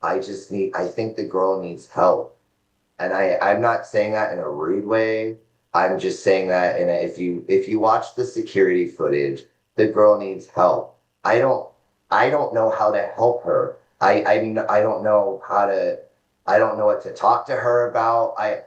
I think the girl needs help. And I'm not saying that in a rude way. I'm just saying that if you watch the security footage, the girl needs help. I don't I don't know how to help her. I don't know how to I don't know what to talk to her about. I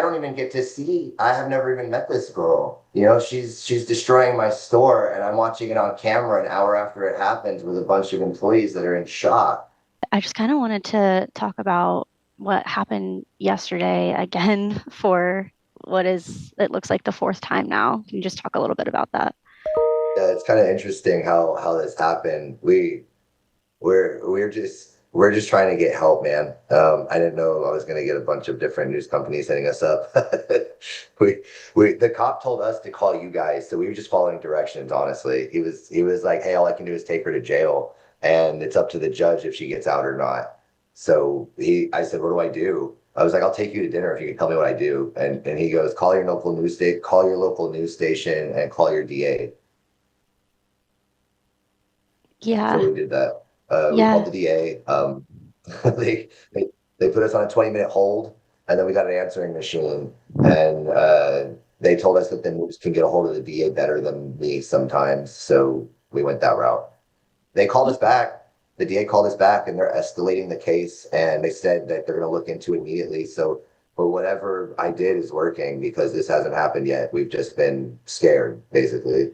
don't even get to see. I have never even met this girl. You know, she's destroying my store and I'm watching it on camera an hour after it happens with a bunch of employees that are in shock. I just kind of wanted to talk about what happened yesterday again for it looks like the fourth time now. Can you just talk a little bit about that? Yeah, it's kind of interesting how this happened. We're just trying to get help, man. I didn't know I was going to get a bunch of different news companies hitting us up. we the cop told us to call you guys, so we were just following directions. Honestly, he was like, "Hey, all I can do is take her to jail, and it's up to the judge if she gets out or not." So I said, "What do I do?" I was like, "I'll take you to dinner if you can tell me what I do." And he goes, call your local news station, and call your DA." So Yeah. we did that. We called Yeah. the DA. They, they they put us on a 20-minute hold, and then we got an answering machine, and they told us that the news can get a hold of the DA better than me sometimes. So we went that route. They called us back. The DA called us back, and they're escalating the case, and they said that they're going to look into it immediately. So, but whatever I did is working because this hasn't happened yet. We've just been scared, basically.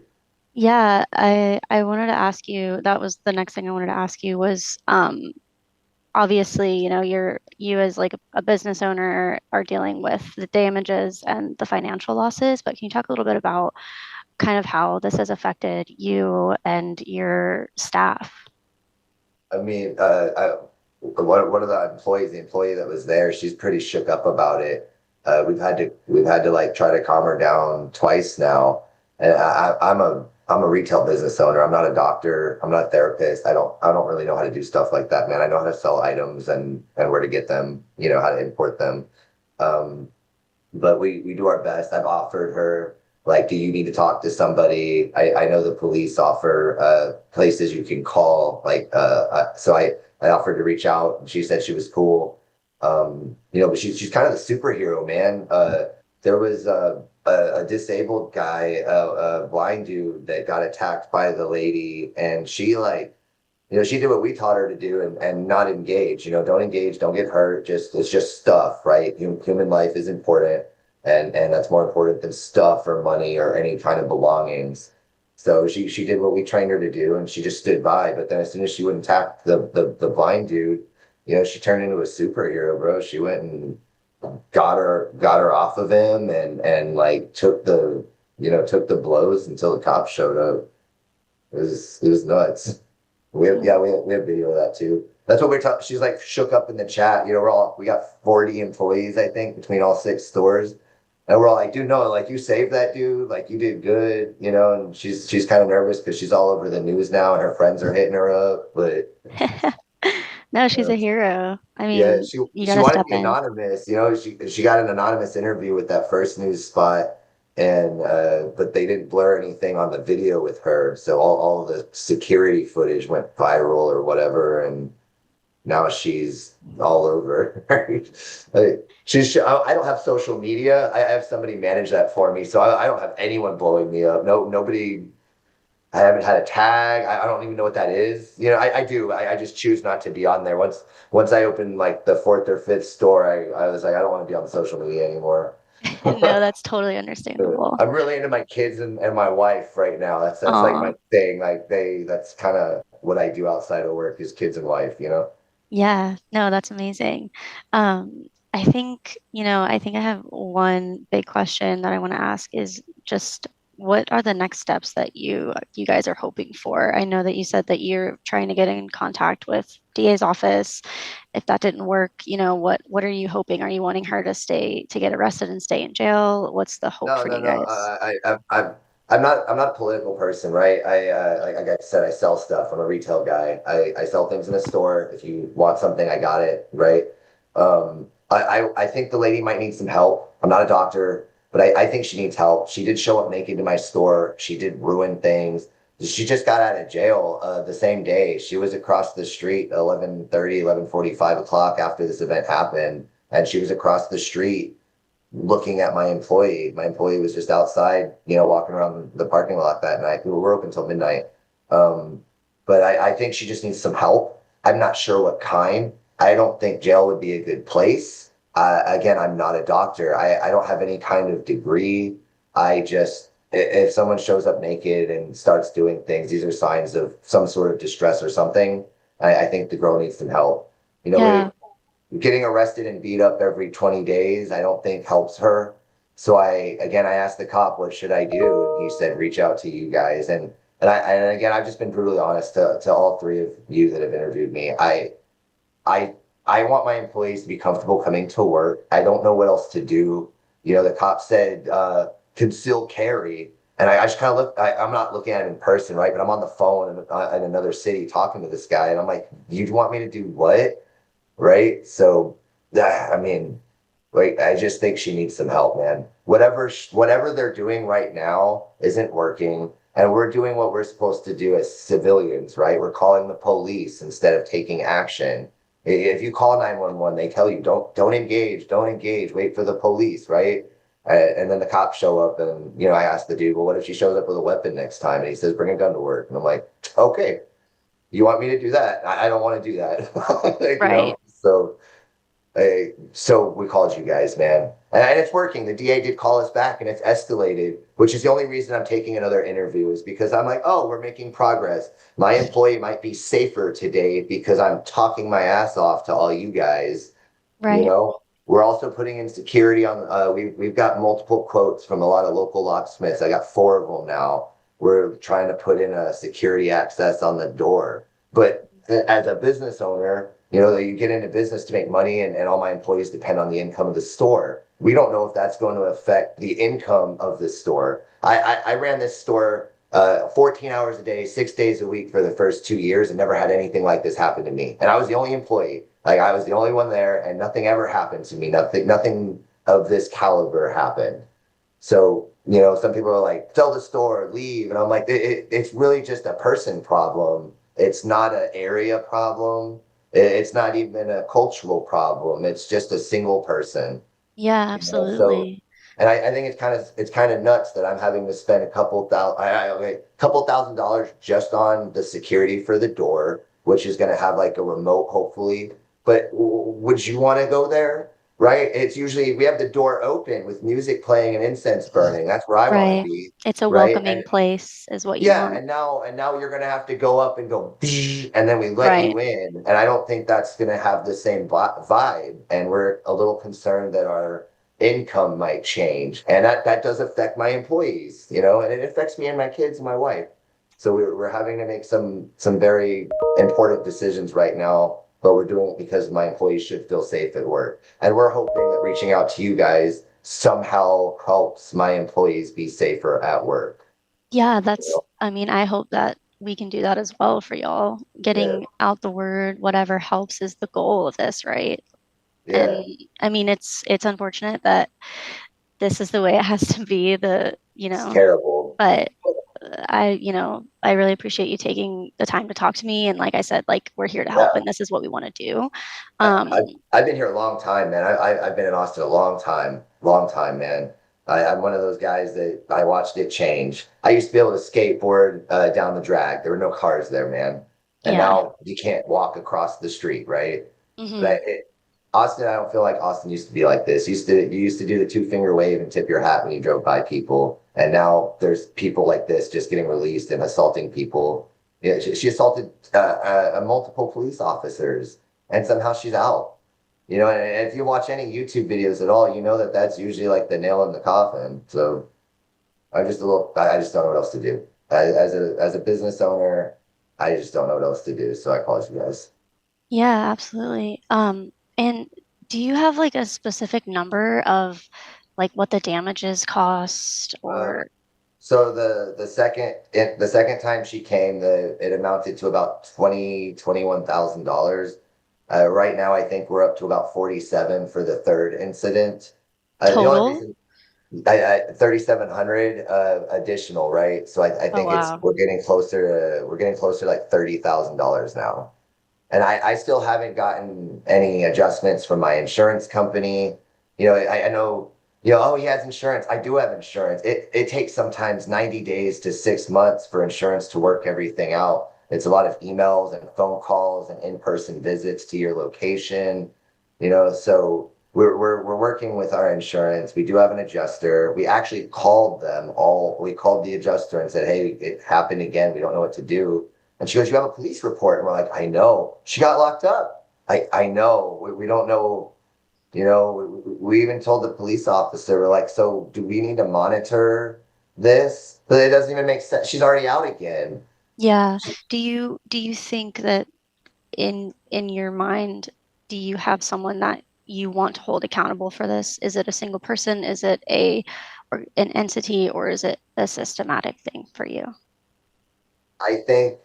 Yeah, I wanted to ask you, that was the next thing I wanted to ask you was obviously, you as like a business owner are dealing with the damages and the financial losses, but can you talk a little bit about kind of how this has affected you and your staff? I mean, one of the employee that was there, she's pretty shook up about it. We've had to like try to calm her down twice now. And I'm a retail business owner. I'm not a doctor. I'm not a therapist. I don't really know how to do stuff like that, man. I know how to sell items and where to get them, you know, how to import them. Um, but we do our best. I've offered her, like, do you need to talk to somebody? I know the police offer places you can call. So I offered to reach out, and she said she was cool. You know, but she's kind of the superhero, man. There was a disabled guy, a blind dude that got attacked by the lady, and she like you know, she did what we taught her to do and not engage, you know, don't engage, don't get hurt. It's just stuff, right? Human life is important and that's more important than stuff or money or any kind of belongings. So she did what we trained her to do and she just stood by. But then as soon as she wouldn't tap the blind dude, you know, she turned into a superhero, bro. She went and got her off of him and like took the blows until the cops showed up. It was nuts. We have video of that too. That's what we're talking. She's like shook up in the chat. You know, we got 40 employees, I think, between all six stores. And we're all like, dude, no, like you saved that dude, like you did good, you know, and she's kind of nervous because she's all over the news now and her friends are hitting her up. But No, she's uh, a hero. I yeah, mean, you got she to wanted to step be in. anonymous. You know, she got an anonymous interview with that first news spot, and but they didn't blur anything on the video with her, so all the security footage went viral or whatever, and now she's all over. Like, I don't have social media. I have somebody manage that for me, so I don't have anyone blowing me up. No, nobody. I haven't had a tag. I don't even know what that is. You know, I do. I just choose not to be on there. Once I opened like the fourth or fifth store, I was like, I don't want to be on social media anymore. No, that's totally understandable. I'm really into my kids and my wife right now. That's like Aw. my thing. That's kind of what I do outside of work is kids and wife, you know? Yeah, no, that's amazing. I think I have one big question that I want to ask is just what are the next steps that you guys are hoping for? I know that you said that you're trying to get in contact with DA's office. If that didn't work, what are you hoping? Are you wanting her to get arrested and stay in jail? What's the hope No, for no, you no. guys? I'm not a political person, right? Like I said, I sell stuff. I'm a retail guy. I sell things in a store. If you want something, I got it, right? I think the lady might need some help. I'm not a doctor, but I think she needs help. She did show up naked to my store. She did ruin things. She just got out of jail the same day. She was across the street 11:30, 11:45 o'clock after this event happened, and she was across the street looking at my employee. My employee was just outside, walking around the parking lot that night. We were open until midnight. Um, but I think she just needs some help. I'm not sure what kind. I don't think jail would be a good place. Again, I'm not a doctor. I don't have any kind of degree. I just, if someone shows up naked and starts doing things, these are signs of some sort of distress or something. I think the girl needs some help. Yeah, Getting arrested and beat up every 20 days, I don't think helps her. So I asked the cop, what should I do? And he said, reach out to you guys. And again, I've just been brutally honest to all three of you that have interviewed me. I, I want my employees to be comfortable coming to work. I don't know what else to do. The cop said, conceal carry. And I just kind of I'm not looking at him in person, right? But I'm on the phone in another city talking to this guy. And I'm like, you want me to do what? Right? So, I mean, like, I just think she needs some help, man. Whatever they're doing right now isn't working, and we're doing what we're supposed to do as civilians, right? We're calling the police instead of taking action. If you call 911, they tell you don't engage, don't engage, wait for the police, right? And then the cops show up, and I asked the dude, well, what if she shows up with a weapon next time? And he says, bring a gun to work. And I'm like, okay, you want me to do that? I don't want to do that. Like, right, so we called you guys, man. And it's working. The DA did call us back and it's escalated, which is the only reason I'm taking another interview is because I'm like, oh, we're making progress. My employee might be safer today because I'm talking my ass off to all you guys. You right. know, we're also putting in security on. We've got multiple quotes from a lot of local locksmiths. I got four of them now. We're trying to put in a security access on the door. But as a business owner, you get into business to make money, and all my employees depend on the income of the store. We don't know if that's going to affect the income of the store. I ran this store 14 hours a day, 6 days a week for the first 2 years and never had anything like this happen to me. And I was the only employee. Like I was the only one there and nothing ever happened to me. Nothing of this caliber happened. So, some people are like, sell the store, leave. And I'm like, it's really just a person problem. It's not an area problem. It's not even a cultural problem. It's just a single person. Yeah, So, absolutely. and I think it's kind of nuts that I'm having to spend a couple $1,000s just on the security for the door, which is going to have like a remote, hopefully. But would you want to go there? Right? It's usually we have the door open with music playing and incense burning. That's where I want to Right. be. It's a Right? welcoming place, is what you Yeah, want. and now you're gonna have to go up and go, and then we let Right. you in, and I don't think that's gonna have the same vibe. And we're a little concerned that our income might change, and that does affect my employees, and it affects me and my kids and my wife. So we're having to make some very important decisions right now, but we're doing it because my employees should feel safe at work, and we're hoping that reaching out to you guys somehow helps my employees be safer at work. Yeah, You know? I mean, I hope that we can do that as well for y'all. Yeah. Getting out the word, whatever helps is the goal of this, right? And Yeah, I mean, it's unfortunate that this is the way it has to be, it's terrible. but I really appreciate you taking the time to talk to me. And like I said, like we're here to help Yeah, and this is what we want to do. I, Um, I've I've been here a long time, man. I've been in Austin a long time, man. I'm one of those guys that I watched it change. I used to be able to skateboard down the drag. There were no cars there, man, and yeah. now you can't walk across the street, right? But Hmm. Austin, I don't feel like Austin used to be like this. You used to do the two-finger wave and tip your hat when you drove by people, and now there's people like this just getting released and assaulting people. Yeah, she assaulted multiple police officers, and somehow she's out. And if you watch any YouTube videos at all, you know that that's usually like the nail in the coffin. So I just don't know what else to do. As a business owner, I just don't know what else to do. So I called you guys. Yeah, absolutely. And do you have like a specific number of like what the damages cost Uh, or So the second time she came, it amounted to about 21,000 dollars. Right now, I think we're up to about 47 for the third incident. The only total? reason, I 3,700 additional, right? So I Oh, think wow. we're getting closer to like $30,000 now. And I still haven't gotten any adjustments from my insurance company. I know, oh, he has insurance. I do have insurance. It takes sometimes 90 days to 6 months for insurance to work everything out. It's a lot of emails and phone calls and in-person visits to your location, so we're working with our insurance. We do have an adjuster. We actually we called the adjuster and said, hey, it happened again. We don't know what to do. And she goes, you have a police report. And we're like, I know. She got locked up. I know. We don't know. We even told the police officer, we're like, so do we need to monitor this? But it doesn't even make sense. She's already out again. Yeah. Do you think that in your mind, do you have someone that you want to hold accountable for this? Is it a single person? Is it or an entity, or is it a systematic thing for you? I think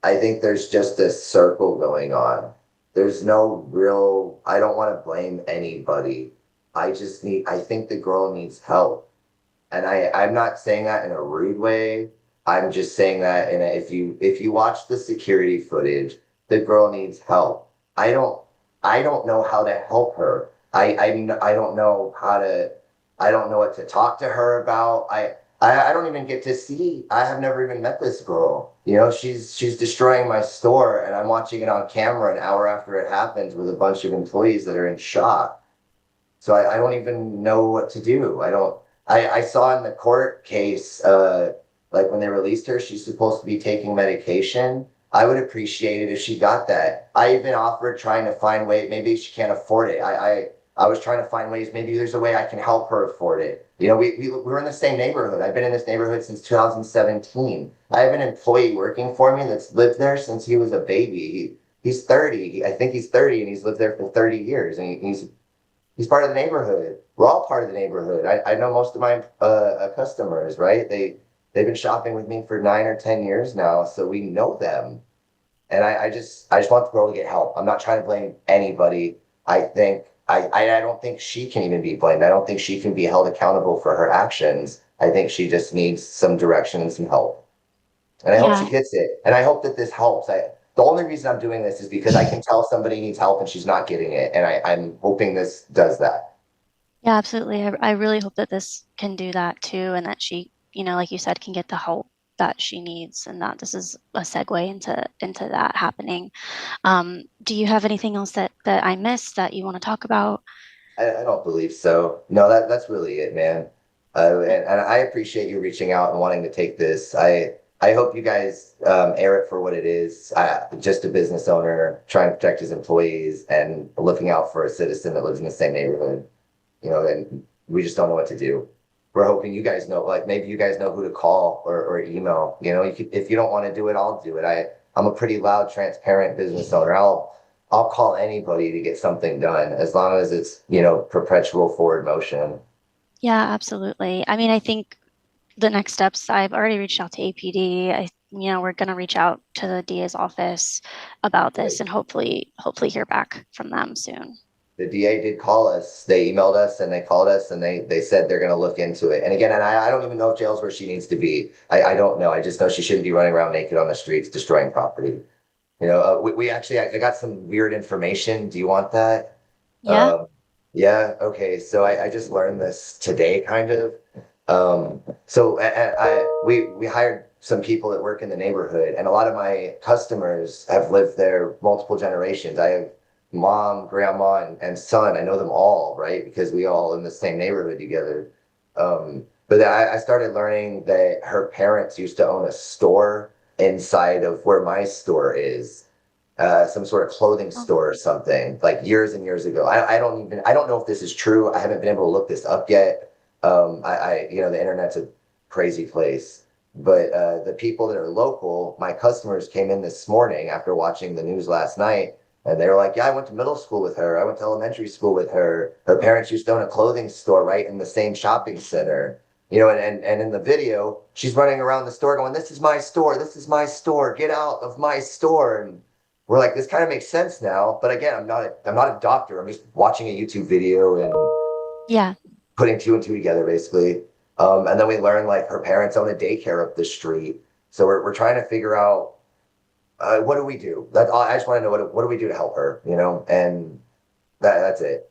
I think there's just this circle going on. There's no real, I don't want to blame anybody. I think the girl needs help. And I'm not saying that in a rude way. I'm just saying that if you watch the security footage, the girl needs help. I don't know how to help her. I don't know how to I don't know what to talk to her about. I don't even get to see. I have never even met this girl. She's destroying my store, and I'm watching it on camera an hour after it happens with a bunch of employees that are in shock. So I don't even know what to do. I saw in the court case, like when they released her, she's supposed to be taking medication. I would appreciate it if she got that. I even offered trying to find ways, maybe she can't afford it. I was trying to find ways, maybe there's a way I can help her afford it. We're in the same neighborhood. I've been in this neighborhood since 2017. I have an employee working for me that's lived there since he was a baby. He's 30. I think he's 30 and he's lived there for 30 years. And he's part of the neighborhood. We're all part of the neighborhood. I know most of my customers, right? They've been shopping with me for 9 or 10 years now, so we know them. And I just want the girl to get help. I'm not trying to blame anybody. I don't think she can even be blamed. I don't think she can be held accountable for her actions. I think she just needs some direction and some help. And I hope she Yeah. gets it. And I hope that this helps. The only reason I'm doing this is because I can tell somebody needs help and she's not getting it. And I'm hoping this does that. Yeah, absolutely. I really hope that this can do that too, and that she, like you said, can get the help that she needs, and that this is a segue into that happening. Do you have anything else that I missed that you want to talk about? I don't believe so. No, that's really it, man. And I appreciate you reaching out and wanting to take this. I hope you guys air it for what it is. Just a business owner trying to protect his employees and looking out for a citizen that lives in the same neighborhood. And we just don't know what to do. We're hoping you guys know, like maybe you guys know who to call or email. If you don't want to do it, I'll do it. I'm a pretty loud, transparent business owner. I'll call anybody to get something done as long as it's, perpetual forward motion. Yeah, absolutely. I mean, I think the next steps, I've already reached out to APD. We're going to reach out to the DA's office about this Right. and hopefully hear back from them soon. The DA did call us. They emailed us and they called us and they said they're going to look into it. And again, I don't even know if jail's where she needs to be. I don't know. I just know she shouldn't be running around naked on the streets destroying property. We actually, I got some weird information. Do you want that? Yeah. Um, yeah, okay. So I just learned this today, kind of. So we hired some people that work in the neighborhood, and a lot of my customers have lived there multiple generations. I have mom, grandma, and son. I know them all, right? Because we all in the same neighborhood together. But then I started learning that her parents used to own a store inside of where my store is, some sort of clothing Oh, store or something, like years and years ago. I don't know if this is true. I haven't been able to look this up yet. The internet's a crazy place. But the people that are local, my customers came in this morning after watching the news last night, and they were like, "Yeah, I went to middle school with her. I went to elementary school with her. Her parents used to own a clothing store right in the same shopping center." And in the video, she's running around the store going, "This is my store. This is my store. Get out of my store." And we're like, this kind of makes sense now. But again, I'm not a doctor. I'm just watching a YouTube video and yeah. putting two and two together basically. And then we learned like her parents own a daycare up the street. So we're trying to figure out what do we do? That's all. I just want to know what do we do to help her, you know? And that's it.